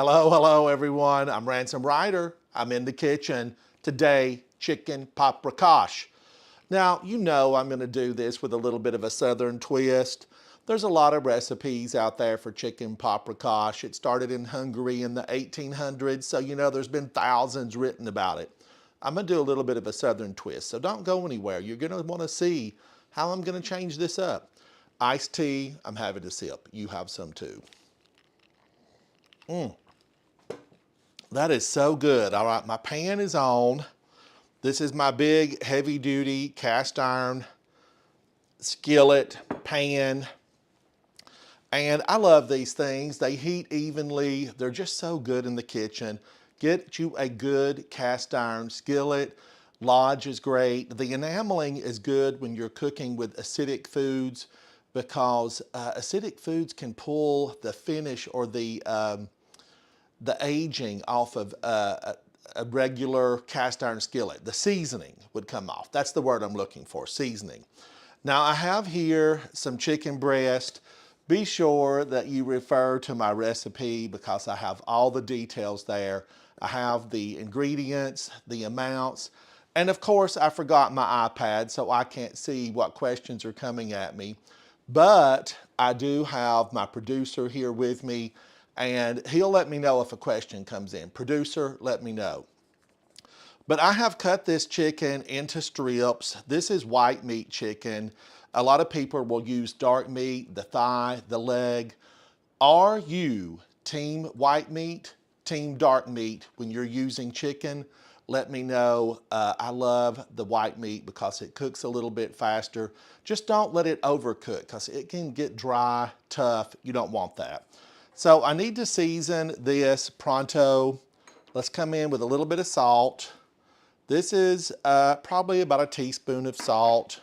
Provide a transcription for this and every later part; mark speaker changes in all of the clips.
Speaker 1: Hello everyone. I'm Ransom Ryder. I'm in the kitchen. Today, chicken paprikash. Now, you know I'm going to do this with a little bit of a southern twist. There's a lot of recipes out there for chicken paprikash. It started in Hungary in the 1800s, so you know there's been thousands written about it. I'm going to do a little bit of a southern twist, so don't go anywhere. You're going to want to see how I'm going to change this up. Iced tea, I'm having a sip. You have some too. That is so good. All right, my pan is on. This is my big, heavy-duty cast iron skillet pan. And I love these things. They heat evenly. They're just so good in the kitchen. Get you a good cast iron skillet. Lodge is great. The enameling is good when you're cooking with acidic foods because acidic foods can pull the finish or the aging off of a regular cast iron skillet. The seasoning would come off. That's the word I'm looking for, seasoning. Now I have here some chicken breast. Be sure that you refer to my recipe because I have all the details there. I have the ingredients, the amounts, and of course I forgot my iPad so I can't see what questions are coming at me. But I do have my producer here with me and he'll let me know if a question comes in. Producer, let me know. But I have cut this chicken into strips. This is white meat chicken. A lot of people will use dark meat, the thigh, the leg. Are you team white meat, team dark meat when you're using chicken? Let me know. I love the white meat because it cooks a little bit faster. Just don't let it overcook because it can get dry, tough. You don't want that. So I need to season this pronto. Let's come in with a little bit of salt. This is probably about a teaspoon of salt,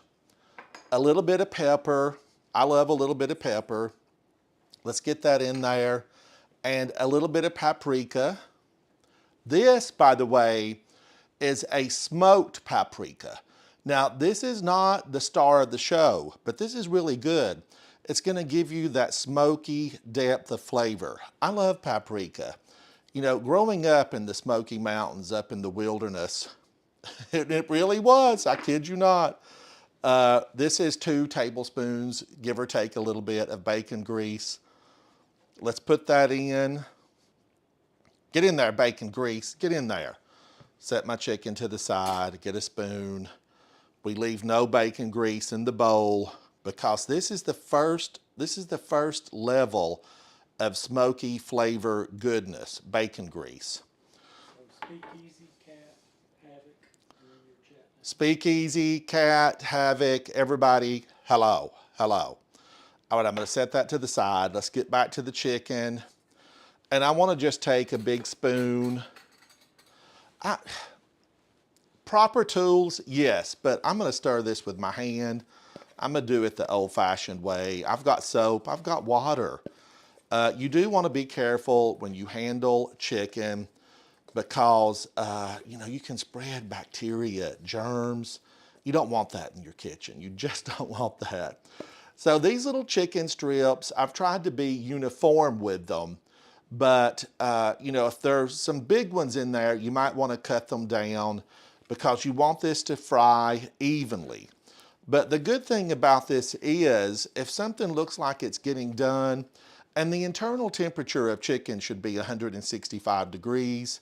Speaker 1: a little bit of pepper. I love a little bit of pepper. Let's get that in there. And a little bit of paprika. This, by the way, is a smoked paprika. Now, this is not the star of the show, but this is really good. It's gonna give you that smoky depth of flavor. I love paprika. You know, growing up in the Smoky Mountains, up in the wilderness, it really was, I kid you not. This is 2 tablespoons, give or take a little bit of bacon grease. Let's put that in. Get in there, bacon grease, get in there. Set my chicken to the side, get a spoon. We leave no bacon grease in the bowl because this is the first level of smoky flavor goodness, bacon grease.
Speaker 2: Speakeasy, cat, havoc, and then your jet.
Speaker 1: Speakeasy, cat, havoc, everybody, hello, hello. All right, I'm gonna set that to the side. Let's get back to the chicken. And I wanna just take a big spoon. Proper tools, yes, but I'm gonna stir this with my hand. I'm gonna do it the old-fashioned way. I've got soap, I've got water. You do wanna be careful when you handle chicken because you know, you can spread bacteria, germs. You don't want that in your kitchen. You just don't want that. So these little chicken strips, I've tried to be uniform with them, but you know, if there's some big ones in there, you might wanna cut them down because you want this to fry evenly. But the good thing about this is if something looks like it's getting done, and the internal temperature of chicken should be 165 degrees,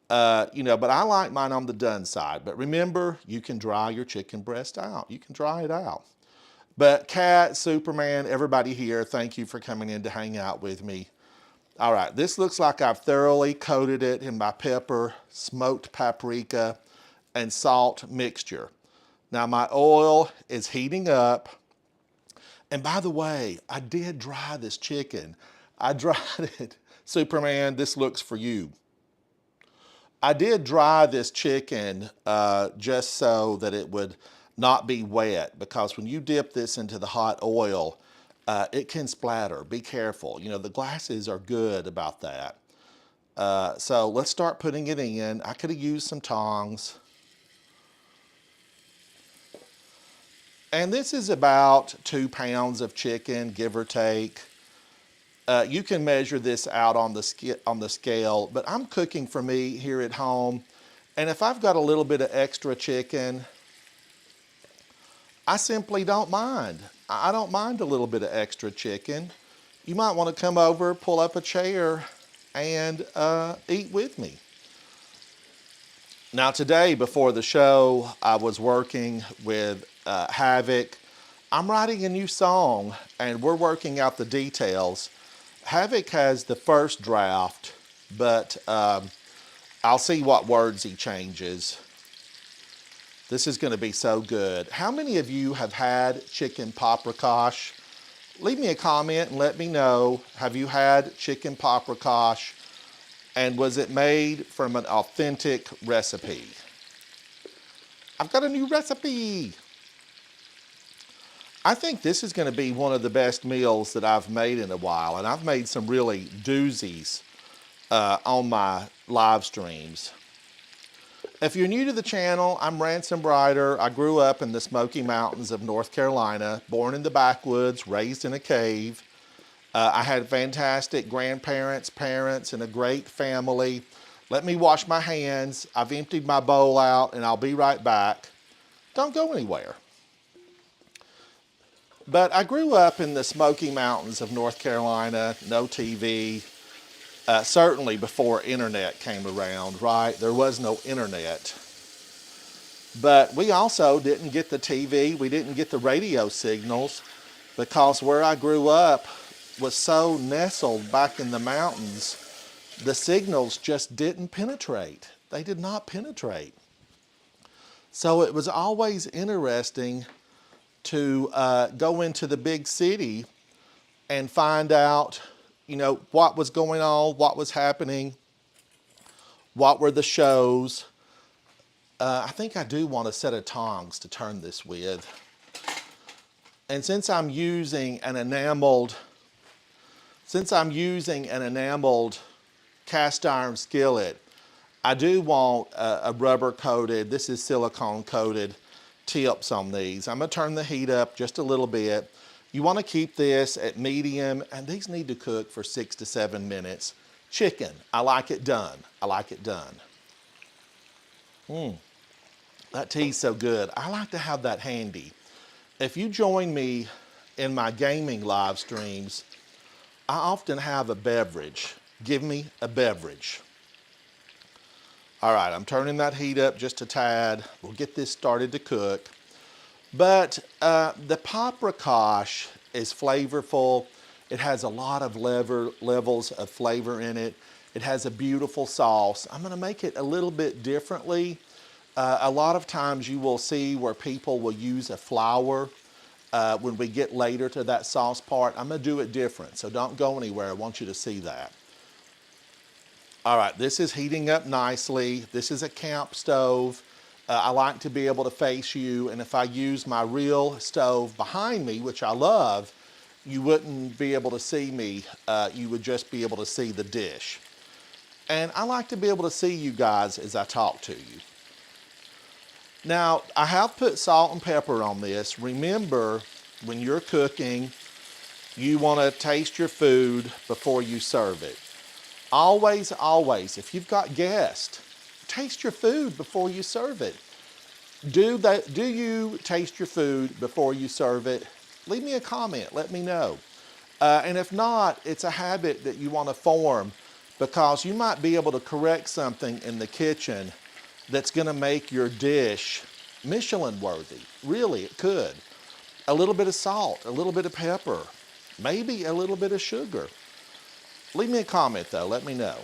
Speaker 1: you know, but I like mine on the done side. But remember, you can dry your chicken breast out. You can dry it out. But Kat, Superman, everybody here, thank you for coming in to hang out with me. All right, this looks like I've thoroughly coated it in my pepper, smoked paprika, and salt mixture. Now my oil is heating up. And by the way, I did dry this chicken. I dried it. Superman, this looks for you. I did dry this chicken just so that it would not be wet because when you dip this into the hot oil, it can splatter. Be careful. You know, the glasses are good about that. So let's start putting it in. I could have used some tongs. And this is about 2 pounds of chicken, give or take. You can measure this out on the scale, but I'm cooking for me here at home. And if I've got a little bit of extra chicken, I simply don't mind. I don't mind a little bit of extra chicken. You might want to come over, pull up a chair, and eat with me. Now today, before the show, I was working with Havoc. I'm writing a new song, and we're working out the details. Havoc has the first draft, but I'll see what words he changes. This is going to be so good. How many of you have had chicken paprikash? Leave me a comment and let me know. Have you had chicken paprikash? And was it made from an authentic recipe? I've got a new recipe. I think this is going to be one of the best meals that I've made in a while, and I've made some really doozies on my live streams. If you're new to the channel, I'm Ransom Ryder. I grew up in the Smoky Mountains of North Carolina, born in the backwoods, raised in a cave. I had fantastic grandparents, parents, and a great family. Let me wash my hands. I've emptied my bowl out, and I'll be right back. Don't go anywhere. But I grew up in the Smoky Mountains of North Carolina, no TV, certainly before internet came around, right? There was no internet. But we also didn't get the TV, we didn't get the radio signals, because where I grew up was so nestled back in the mountains, the signals just didn't penetrate. They did not penetrate. So it was always interesting to go into the big city and find out, you know, what was going on, what was happening, what were the shows. I think I do want a set of tongs to turn this with. And since I'm using an enameled cast iron skillet, I do want a rubber coated, this is silicone coated, tips on these. I'm going to turn the heat up just a little bit. You want to keep this at medium, and these need to cook for 6 to 7 minutes. Chicken, I like it done. I like it done. That tea's so good. I like to have that handy. If you join me in my gaming live streams, I often have a beverage. Give me a beverage. All right, I'm turning that heat up just a tad. We'll get this started to cook. But the paprikash is flavorful. It has a lot of levels of flavor in it. It has a beautiful sauce. I'm gonna make it a little bit differently. A lot of times you will see where people will use a flour. When we get later to that sauce part, I'm gonna do it different, so don't go anywhere. I want you to see that. All right, this is heating up nicely. This is a camp stove. I like to be able to face you, and if I use my real stove behind me, which I love, you wouldn't be able to see me. You would just be able to see the dish. And I like to be able to see you guys as I talk to you. Now, I have put salt and pepper on this. Remember, when you're cooking, you want to taste your food before you serve it. Always, always, if you've got guests, taste your food before you serve it. Do you taste your food before you serve it? Leave me a comment, let me know. And if not, it's a habit that you want to form, because you might be able to correct something in the kitchen that's going to make your dish Michelin worthy. Really, it could. A little bit of salt, a little bit of pepper, maybe a little bit of sugar. Leave me a comment though, let me know.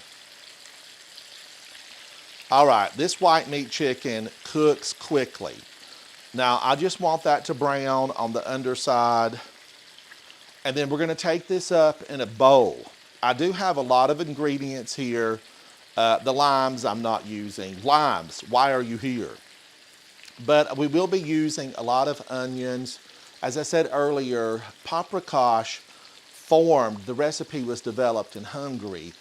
Speaker 1: All right, this white meat chicken cooks quickly. Now, I just want that to brown on the underside. And then we're gonna take this up in a bowl. I do have a lot of ingredients here. The limes I'm not using. Limes, why are you here? But we will be using a lot of onions. As I said earlier, paprikash the recipe was developed in Hungary,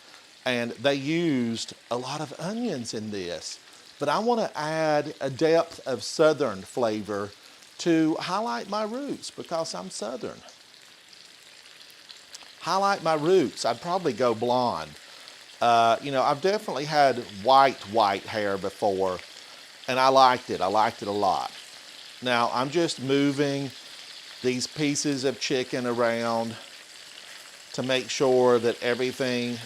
Speaker 1: and they used a lot of onions in this. But I want to add a depth of Southern flavor to highlight my roots, because I'm Southern. highlight my roots. I'd probably go blonde. You know, I've definitely had white hair before, and I liked it. I liked it a lot. Now, I'm just moving these pieces of chicken around to make sure that everything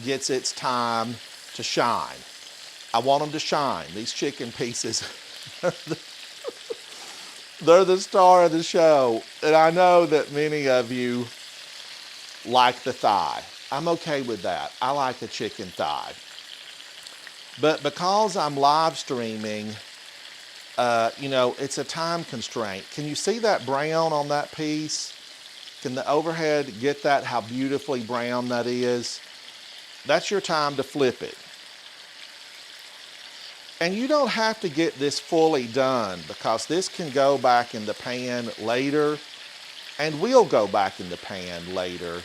Speaker 1: gets its time to shine. I want them to shine. These chicken pieces, they're the star of the show. And I know that many of you like the thigh. I'm okay with that. I like a chicken thigh. But because I'm live streaming, you know, it's a time constraint. Can you see that brown on that piece? Can the overhead get that, how beautifully brown that is? That's your time to flip it. And you don't have to get this fully done because this can go back in the pan later, and will go back in the pan later.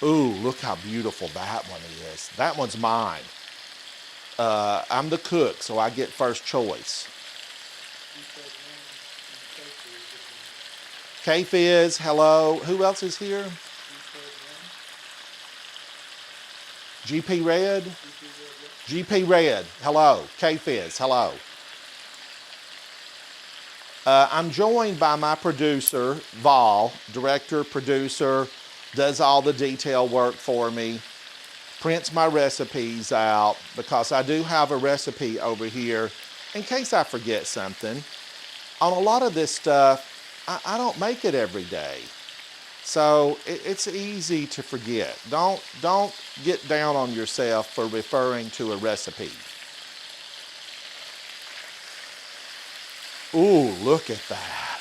Speaker 1: Ooh, look how beautiful that one is. That one's mine. I'm the cook, so I get first choice. K-Fizz, hello. Who else is here? GP Red? GP Red, hello. K-Fizz, hello. I'm joined by my producer, Vol, director, producer, does all the detail work for me, prints my recipes out, because I do have a recipe over here in case I forget something. On a lot of this stuff, I don't make it every day. So it's easy to forget. Don't get down on yourself for referring to a recipe. Ooh, look at that.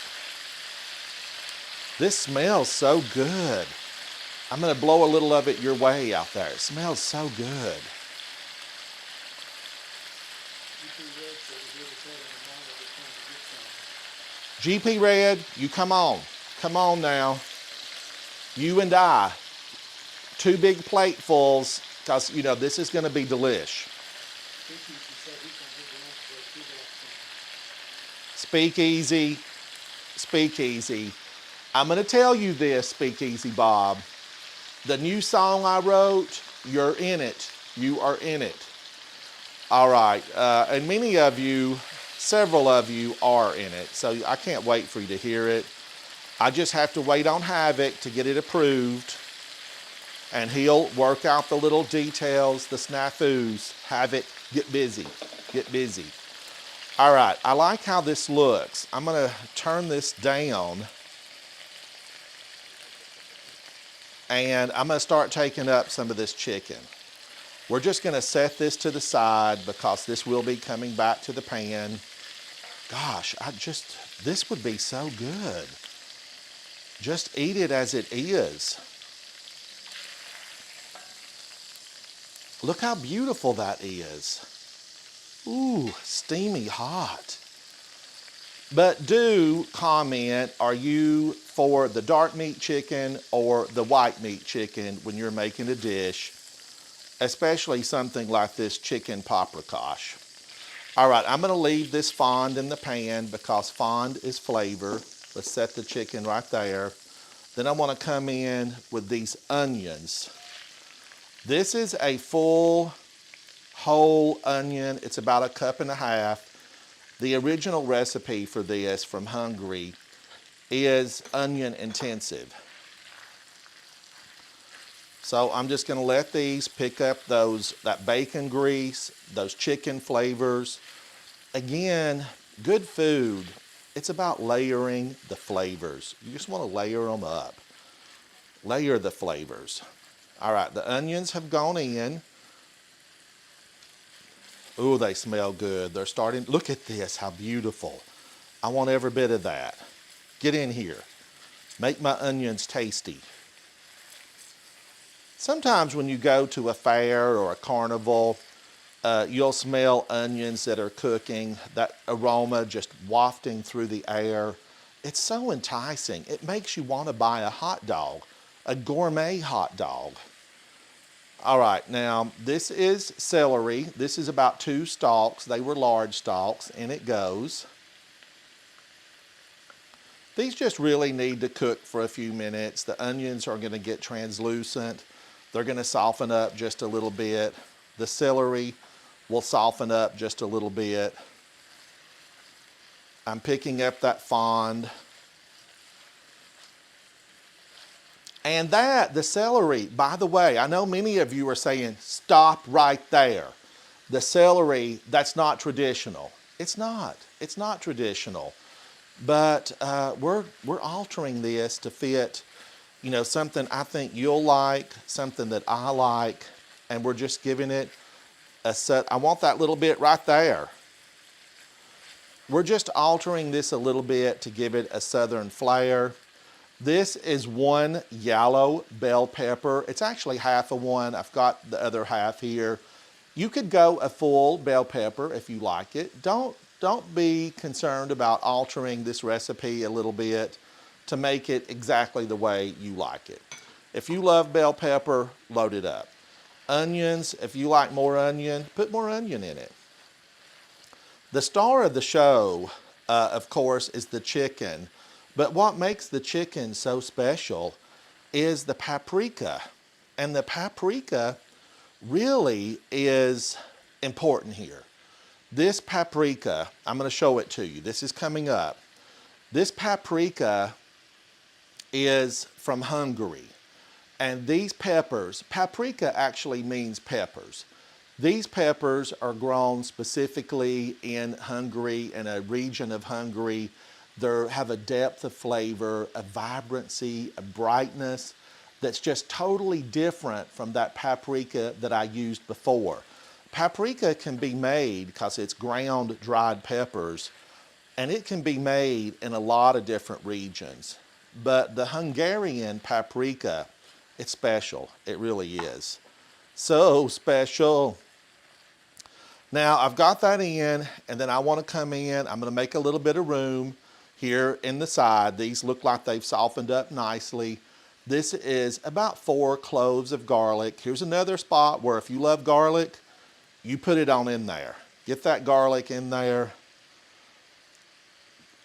Speaker 1: This smells so good. I'm gonna blow a little of it your way out there. It smells so good. GP Red, you come on. Come on now. You and I, 2 big platefuls, because, you know, this is gonna be delish. Speakeasy, Speakeasy. I'm gonna tell you this, Speakeasy Bob. The new song I wrote, you're in it. You are in it. All right, and many of you, several of you are in it, so I can't wait for you to hear it. I just have to wait on Havoc to get it approved, and he'll work out the little details, the snafus. Havoc, get busy, get busy. All right, I like how this looks. I'm gonna turn this down, and I'm gonna start taking up some of this chicken. We're just gonna set this to the side because this will be coming back to the pan. Gosh, this would be so good. Just eat it as it is. Look how beautiful that is. Ooh, steamy hot. But do comment, are you for the dark meat chicken or the white meat chicken when you're making a dish, especially something like this chicken paprikash. All right, I'm gonna leave this fond in the pan because fond is flavor. Let's set the chicken right there. Then I wanna come in with these onions. This is a full, whole onion. It's about 1.5 cups. The original recipe for this from Hungary is onion intensive. So I'm just gonna let these pick up that bacon grease, those chicken flavors. Again, good food, it's about layering the flavors. You just wanna layer them up. Layer the flavors. All right, the onions have gone in. Ooh, they smell good. They're starting, look at this, how beautiful. I want every bit of that. Get in here. Make my onions tasty. Sometimes when you go to a fair or a carnival, you'll smell onions that are cooking, that aroma just wafting through the air. It's so enticing. It makes you want to buy a hot dog, a gourmet hot dog. All right, now this is celery. This is about 2 stalks. They were large stalks, and it goes. These just really need to cook for a few minutes. The onions are going to get translucent. They're going to soften up just a little bit. The celery will soften up just a little bit. I'm picking up that fond. And the celery, by the way, I know many of you are saying, stop right there. The celery, that's not traditional. It's not traditional. But we're altering this to fit, you know, something I think you'll like, something that I like, and we're just giving it a set. I want that little bit right there. We're just altering this a little bit to give it a southern flair. This is one yellow bell pepper. It's actually half of one. I've got the other half here. You could go a full bell pepper if you like it. Don't be concerned about altering this recipe a little bit to make it exactly the way you like it. If you love bell pepper, load it up. Onions, if you like more onion, put more onion in it. The star of the show, of course, is the chicken. But what makes the chicken so special is the paprika. And the paprika really is important here. This paprika, I'm going to show it to you. This is coming up. This paprika is from Hungary. And these peppers, paprika actually means peppers. These peppers are grown specifically in Hungary, in a region of Hungary. They have a depth of flavor, a vibrancy, a brightness that's just totally different from that paprika that I used before. Paprika can be made, because it's ground dried peppers, and it can be made in a lot of different regions. But the Hungarian paprika, it's special. It really is. So special. Now I've got that in, and then I want to come in. I'm going to make a little bit of room here in the side. These look like they've softened up nicely. This is about 4 cloves of garlic. Here's another spot where if you love garlic, you put it on in there. Get that garlic in there.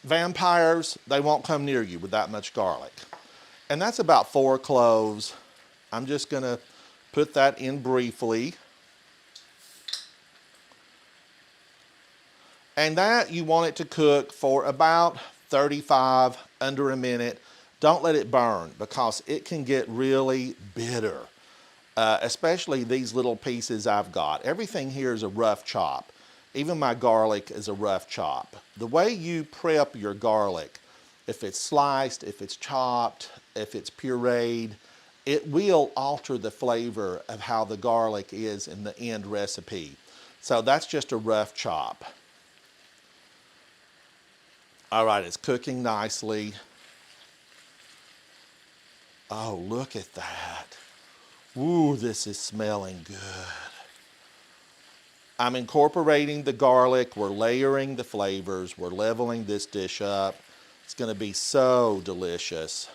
Speaker 1: Vampires, they won't come near you with that much garlic. And that's about 4 cloves. I'm just going to put that in briefly. And that you want it to cook for about 35, under a minute. Don't let it burn, because it can get really bitter. Especially these little pieces I've got. Everything here is a rough chop. Even my garlic is a rough chop. The way you prep your garlic, if it's sliced, if it's chopped, if it's pureed, it will alter the flavor of how the garlic is in the end recipe. So that's just a rough chop. All right, it's cooking nicely. Oh, look at that. Ooh, this is smelling good. I'm incorporating the garlic. We're layering the flavors. We're leveling this dish up. It's going to be so delicious.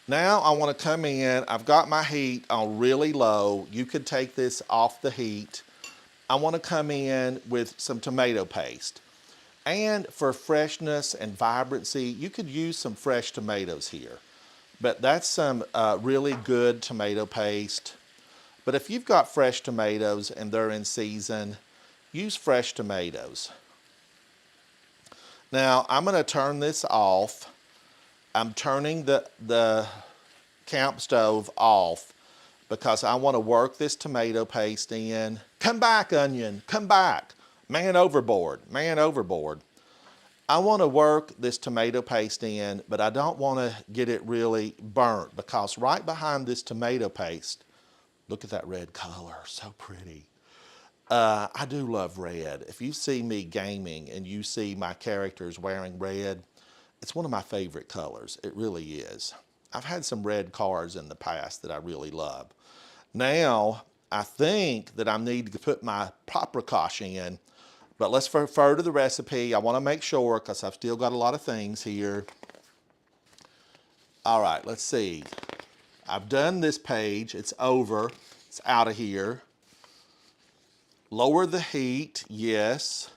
Speaker 1: Now I want to come in. I've got my heat on really low. You could take this off the heat. I want to come in with some tomato paste. And for freshness and vibrancy, you could use some fresh tomatoes here. But that's some really good tomato paste. But if you've got fresh tomatoes and they're in season, use fresh tomatoes. Now I'm going to turn this off. I'm turning the camp stove off because I want to work this tomato paste in. Come back, onion, come back. Man overboard, man overboard. I want to work this tomato paste in, but I don't want to get it really burnt, because right behind this tomato paste, look at that red color, so pretty. I do love red. If you see me gaming and you see my characters wearing red, it's one of my favorite colors. It really is. I've had some red cards in the past that I really love. Now, I think that I need to put my paprikash in, but let's refer to the recipe. I want to make sure, because I've still got a lot of things here. All right, let's see. I've done this page. It's over. It's out of here. Lower the heat, yes.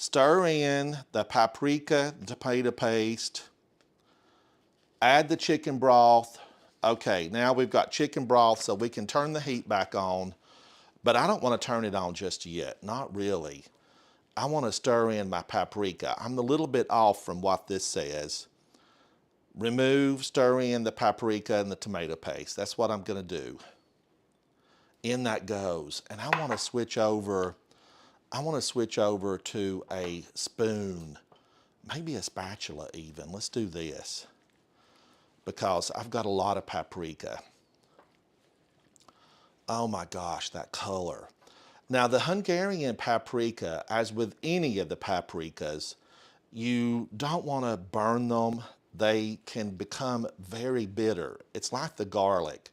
Speaker 1: Stir in the paprika, tomato paste, add the chicken broth. Okay, now we've got chicken broth, so we can turn the heat back on, but I don't want to turn it on just yet, not really. I want to stir in my paprika. I'm a little bit off from what this says. Remove, stir in the paprika and the tomato paste. That's what I'm going to do. In that goes. And I want to switch over to a spoon, maybe a spatula even. Let's do this because I've got a lot of paprika. Oh my gosh, that color. Now the Hungarian paprika, as with any of the paprikas, you don't want to burn them. They can become very bitter. It's like the garlic.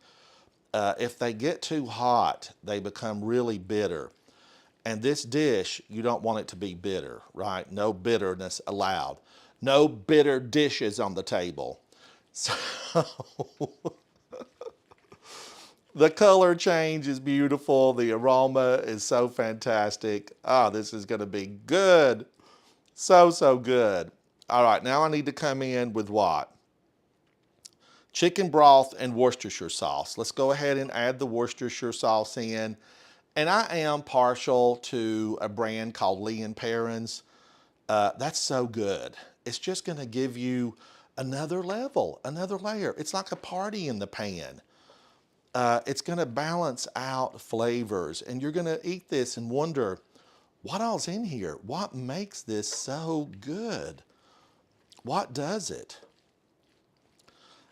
Speaker 1: If they get too hot, they become really bitter. And this dish, you don't want it to be bitter, right? No bitterness allowed. No bitter dishes on the table. So the color change is beautiful. The aroma is so fantastic. Oh, this is going to be good. So, so good. All right, now I need to come in with what? Chicken broth and Worcestershire sauce. Let's go ahead and add the Worcestershire sauce in. And I am partial to a brand called Lee & Perrins. That's so good. It's just going to give you another level, another layer. It's like a party in the pan. It's going to balance out flavors, and you're going to eat this and wonder, what all's in here? What makes this so good? What does it?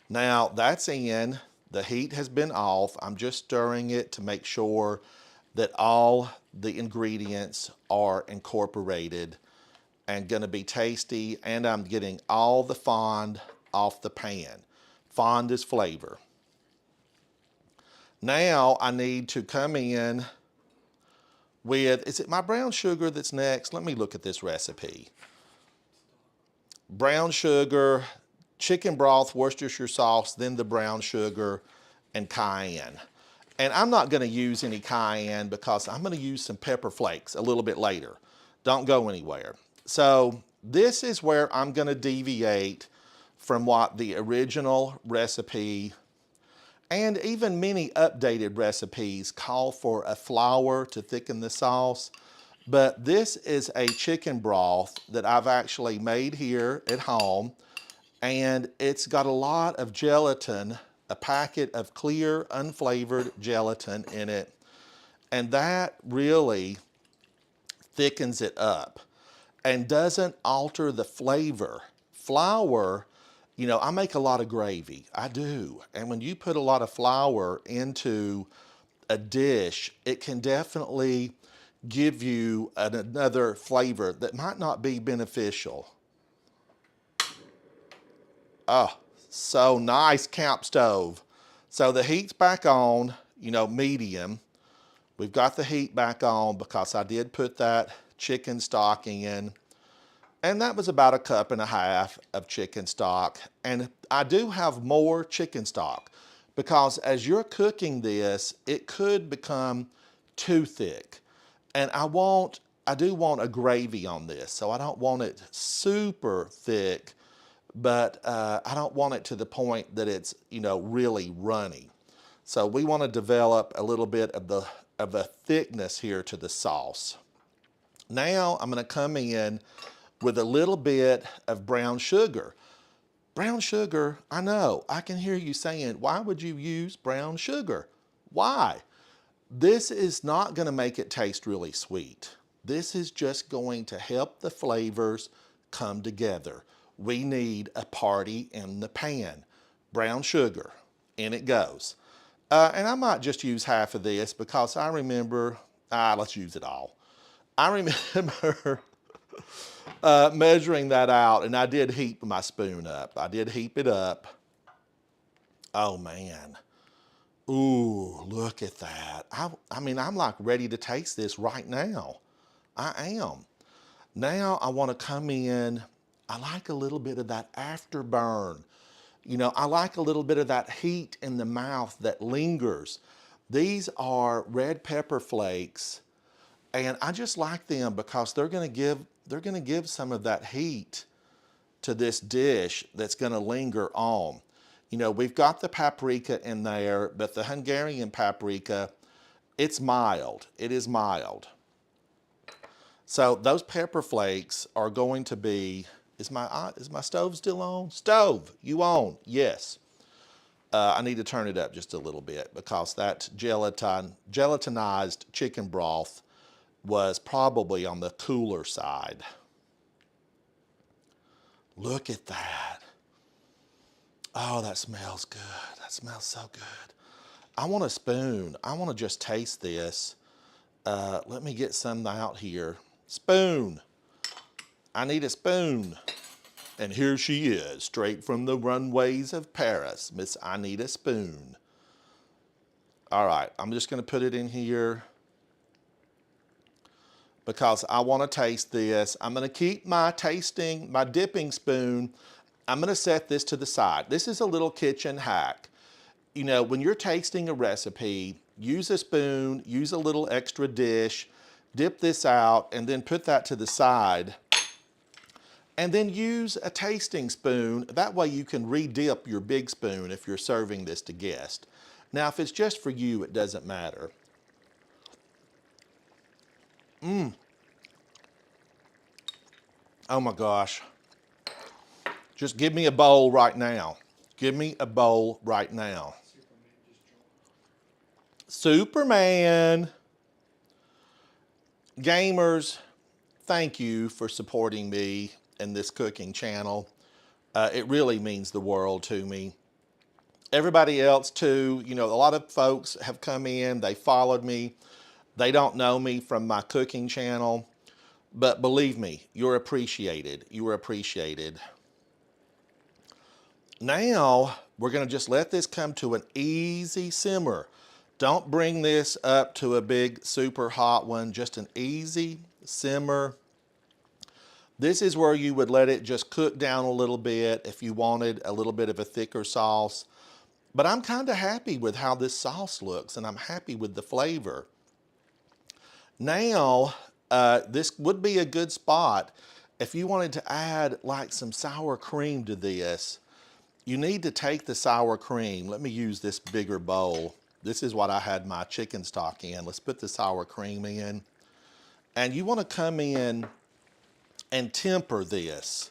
Speaker 1: Now that's in. The heat has been off. I'm just stirring it to make sure that all the ingredients are incorporated and going to be tasty, and I'm getting all the fond off the pan. Fond is flavor. Now I need to come in with, is it my brown sugar that's next? Let me look at this recipe. Brown sugar, chicken broth, Worcestershire sauce, then the brown sugar, and cayenne. And I'm not going to use any cayenne because I'm going to use some pepper flakes a little bit later. Don't go anywhere. So this is where I'm going to deviate from what the original recipe and even many updated recipes call for a flour to thicken the sauce. But this is a chicken broth that I've actually made here at home, and it's got a lot of gelatin, a packet of clear, unflavored gelatin in it, and that really thickens it up and doesn't alter the flavor. Flour, you know, I make a lot of gravy, I do, and when you put a lot of flour into a dish, it can definitely give you another flavor that might not be beneficial. Oh, so nice camp stove. So the heat's back on, you know, medium. We've got the heat back on because I did put that chicken stock in. And that was about 1.5 cups of chicken stock. And I do have more chicken stock because as you're cooking this, it could become too thick. And I do want a gravy on this, so I don't want it super thick, but I don't want it to the point that it's, you know, really runny. So we want to develop a little bit of a thickness here to the sauce. Now I'm going to come in with a little bit of brown sugar. Brown sugar, I know, I can hear you saying, why would you use brown sugar? Why? This is not going to make it taste really sweet. This is just going to help the flavors come together. We need a party in the pan. Brown sugar, in it goes. And I might just use half of this because I remember, let's use it all. I remember measuring that out, and I did heap my spoon up. I did heap it up. Oh man. Ooh, look at that. I mean, I'm like ready to taste this right now. I am. Now I want to come in. I like a little bit of that afterburn. You know, I like a little bit of that heat in the mouth that lingers. These are red pepper flakes And I just like them because they're going to give some of that heat to this dish that's going to linger on. You know, we've got the paprika in there, but the Hungarian paprika, it's mild. It is mild. So those pepper flakes are going to be, is my stove still on? Stove, you on? Yes. I need to turn it up just a little bit because that gelatinized chicken broth was probably on the cooler side. Look at that. Oh, that smells good. That smells so good. I want a spoon. I want to just taste this. Let me get some out here. Spoon. I need a spoon. And here she is, straight from the runways of Paris. Miss I Need a Spoon. All right, I'm just going to put it in here because I want to taste this. I'm going to keep my dipping spoon. I'm going to set this to the side. This is a little kitchen hack. You know, when you're tasting a recipe, use a spoon, use a little extra dish, dip this out, and then put that to the side. And then use a tasting spoon. That way you can re-dip your big spoon if you're serving this to guests. Now, if it's just for you, it doesn't matter. Oh my gosh. Just give me a bowl right now. Give me a bowl right now. Superman. Gamers, thank you for supporting me in this cooking channel. It really means the world to me. Everybody else too, you know, a lot of folks have come in, they followed me. They don't know me from my cooking channel, but believe me, you're appreciated. You are appreciated. Now, we're gonna just let this come to an easy simmer. Don't bring this up to a big, super hot one, just an easy simmer. This is where you would let it just cook down a little bit if you wanted a little bit of a thicker sauce. But I'm kind of happy with how this sauce looks, and I'm happy with the flavor. Now, this would be a good spot if you wanted to add like some sour cream to this. You need to take the sour cream. Let me use this bigger bowl. This is what I had my chicken stock in. Let's put the sour cream in. And you want to come in and temper this.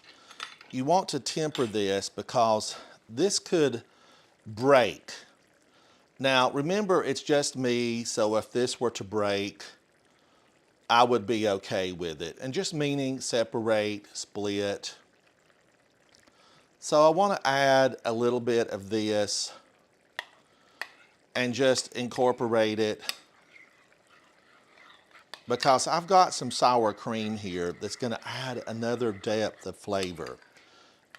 Speaker 1: You want to temper this because this could break. Now, remember, it's just me, so if this were to break, I would be okay with it. And just meaning separate, split. So I want to add a little bit of this and just incorporate it because I've got some sour cream here that's going to add another depth of flavor.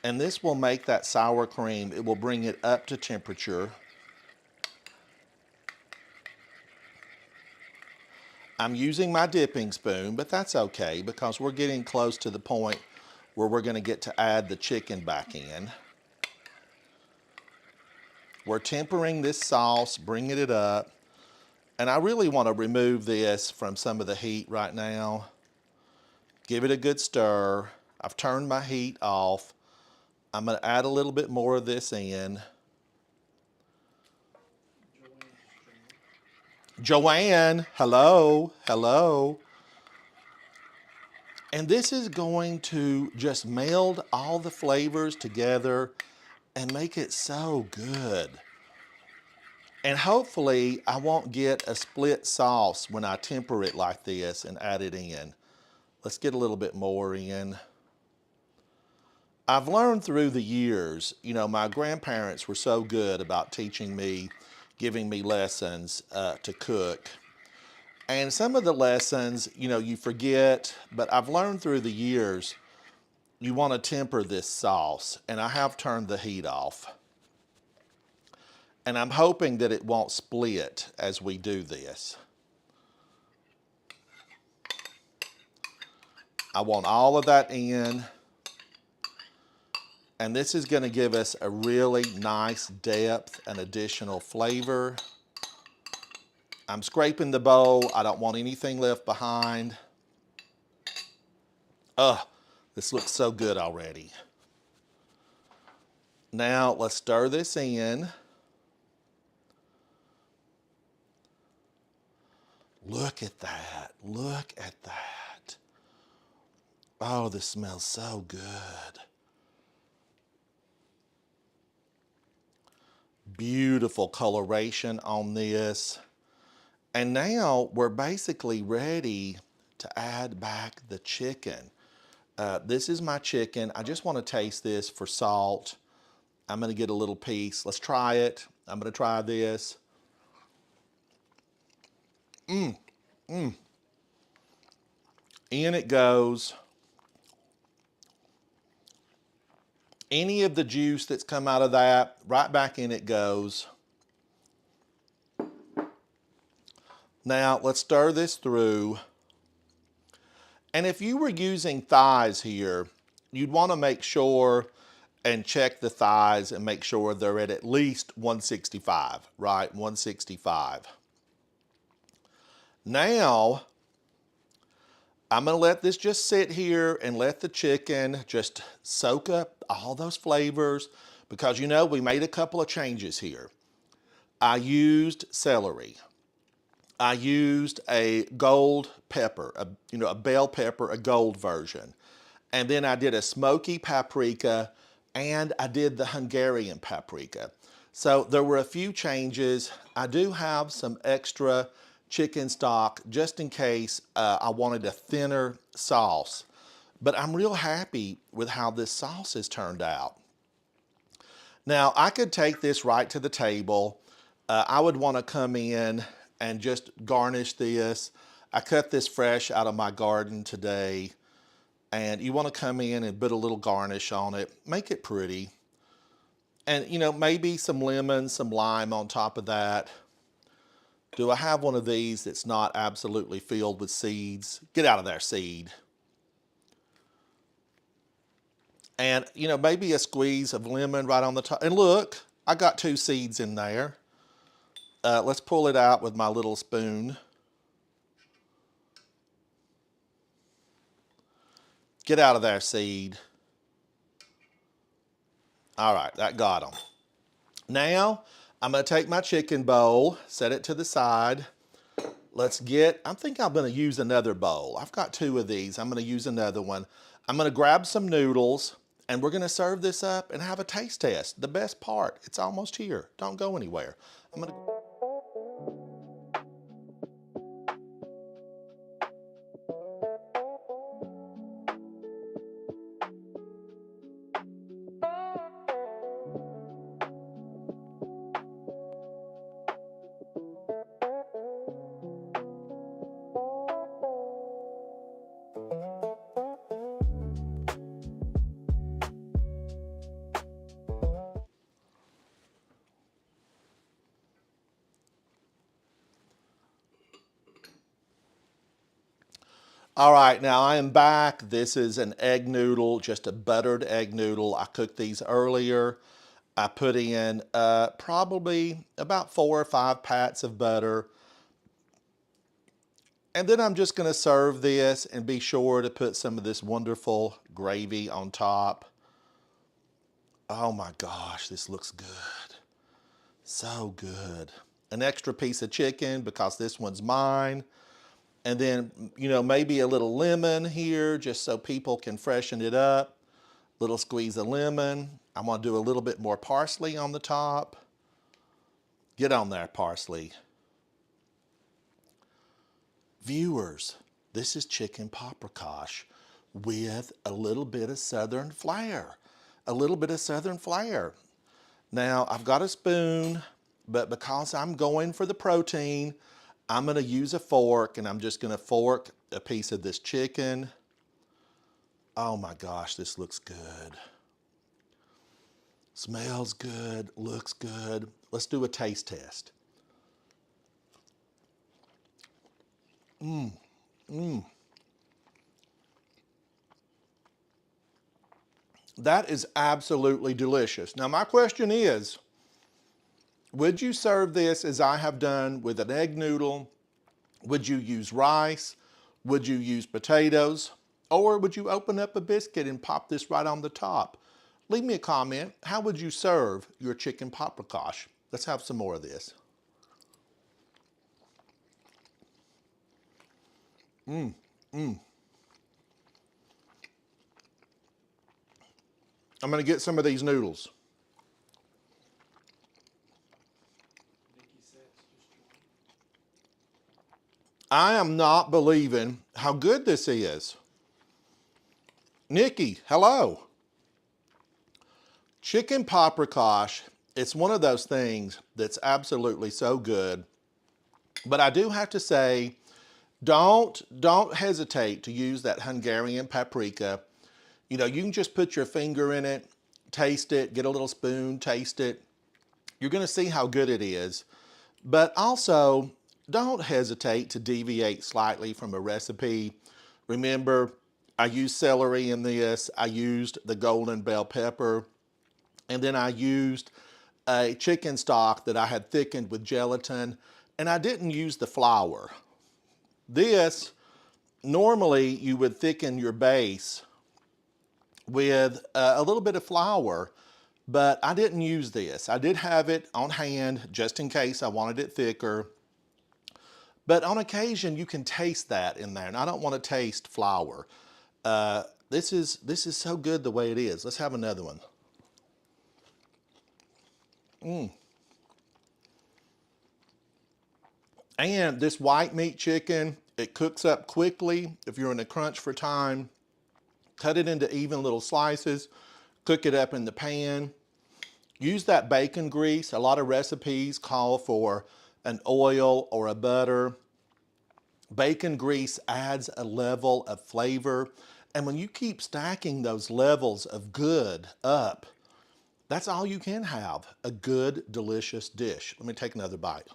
Speaker 1: And this will make that sour cream, it will bring it up to temperature. I'm using my dipping spoon, but that's okay because we're getting close to the point where we're going to get to add the chicken back in. We're tempering this sauce, bringing it up. And I really want to remove this from some of the heat right now. Give it a good stir. I've turned my heat off. I'm going to add a little bit more of this in. Joanne, hello, hello. And this is going to just meld all the flavors together and make it so good. And hopefully I won't get a split sauce when I temper it like this and add it in. Let's get a little bit more in. I've learned through the years, you know, my grandparents were so good about teaching me, giving me lessons to cook. And some of the lessons, you know, you forget, but I've learned through the years, you want to temper this sauce. And I have turned the heat off. And I'm hoping that it won't split as we do this. I want all of that in. And this is going to give us a really nice depth and additional flavor. I'm scraping the bowl. I don't want anything left behind. Ugh, this looks so good already. Now let's stir this in. Look at that. Look at that. Oh, this smells so good. Beautiful coloration on this. And now we're basically ready to add back the chicken. This is my chicken. I just want to taste this for salt. I'm going to get a little piece. Let's try it. I'm going to try this. In it goes. Any of the juice that's come out of that, right back in it goes. Now, let's stir this through. And if you were using thighs here, you'd want to make sure and check the thighs and make sure they're at least 165, right? 165. Now, I'm going to let this just sit here and let the chicken just soak up all those flavors because, you know, we made a couple of changes here. I used celery. I used a gold pepper, a bell pepper, a gold version. And then I did a smoky paprika and I did the Hungarian paprika. So there were a few changes. I do have some extra chicken stock just in case I wanted a thinner sauce. But I'm real happy with how this sauce has turned out. Now I could take this right to the table. I would want to come in and just garnish this. I cut this fresh out of my garden today. And you want to come in and put a little garnish on it. Make it pretty. And, you know, maybe some lemon, some lime on top of that. Do I have one of these that's not absolutely filled with seeds? Get out of there, seed. And, you know, maybe a squeeze of lemon right on the top. And look, I got 2 seeds in there. Let's pull it out with my little spoon. Get out of there, seed. All right, that got them. Now, I'm going to take my chicken bowl, set it to the side. I think I'm going to use another bowl. I've got 2 of these. I'm going to use another one. I'm going to grab some noodles, and we're going to serve this up and have a taste test. The best part, it's almost here. Don't go anywhere. I'm going to... All right, now I am back. This is an egg noodle, just a buttered egg noodle. I cooked these earlier. I put in probably about 4 or 5 pats of butter. And then I'm just going to serve this and be sure to put some of this wonderful gravy on top. Oh my gosh, this looks good. So good. An extra piece of chicken because this one's mine. And then, you know, maybe a little lemon here just so people can freshen it up. Little squeeze of lemon. I'm going to do a little bit more parsley on the top. Get on there, parsley. Viewers, this is chicken paprikash with a little bit of southern flair. A little bit of southern flair. Now, I've got a spoon, but because I'm going for the protein, I'm going to use a fork, and I'm just going to fork a piece of this chicken. Oh my gosh, this looks good. Smells good, looks good. Let's do a taste test. That is absolutely delicious. Now my question is, Would you serve this as I have done with an egg noodle? Would you use rice? Would you use potatoes? Or would you open up a biscuit and pop this right on the top? Leave me a comment. How would you serve your chicken paprikash? Let's have some more of this. I'm gonna get some of these noodles. I am not believing how good this is. Nikki, hello. Chicken paprikash, it's one of those things that's absolutely so good. But I do have to say, don't hesitate to use that Hungarian paprika. You know, you can just put your finger in it, taste it, get a little spoon, taste it. You're gonna see how good it is. But also, don't hesitate to deviate slightly from a recipe. Remember, I used celery in this, I used the golden bell pepper, and then I used a chicken stock that I had thickened with gelatin, and I didn't use the flour. This, normally you would thicken your base with a little bit of flour, but I didn't use this. I did have it on hand just in case I wanted it thicker. But on occasion, you can taste that in there, and I don't want to taste flour. This is so good the way it is. Let's have another one. And this white meat chicken, it cooks up quickly. If you're in a crunch for time, cut it into even little slices, cook it up in the pan. Use that bacon grease. A lot of recipes call for an oil or a butter. Bacon grease adds a level of flavor. And when you keep stacking those levels of good up, that's all you can have, a good, delicious dish. Let me take another bite.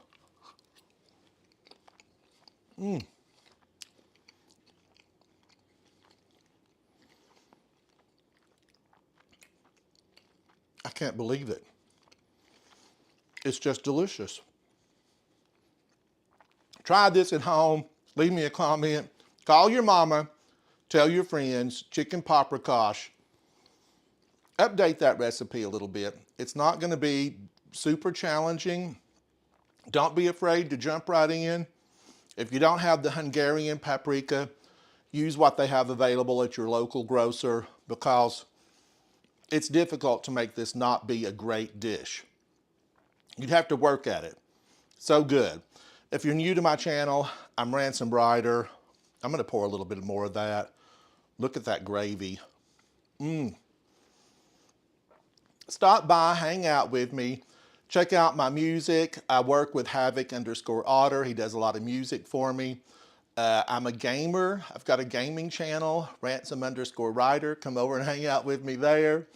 Speaker 1: I can't believe it. It's just delicious. Try this at home. Leave me a comment. Call your mama. Tell your friends. Chicken paprikash. Update that recipe a little bit. It's not going to be super challenging. Don't be afraid to jump right in. If you don't have the Hungarian paprika, use what they have available at your local grocer, because it's difficult to make this not be a great dish. You'd have to work at it. So good. If you're new to my channel, I'm Ransom Ryder. I'm gonna pour a little bit more of that. Look at that gravy. Stop by, hang out with me. Check out my music. I work with Havoc_Otter. He does a lot of music for me. I'm a gamer. I've got a gaming channel, Ransom_Ryder. Come over and hang out with me there.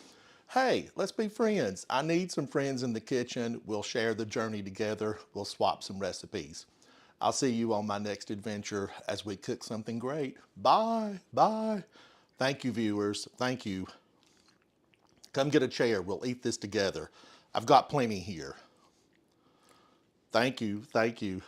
Speaker 1: Hey, let's be friends. I need some friends in the kitchen. We'll share the journey together. We'll swap some recipes. I'll see you on my next adventure as we cook something great. Bye, bye. Thank you, viewers. Thank you. Come get a chair. We'll eat this together. I've got plenty here. Thank you, thank you.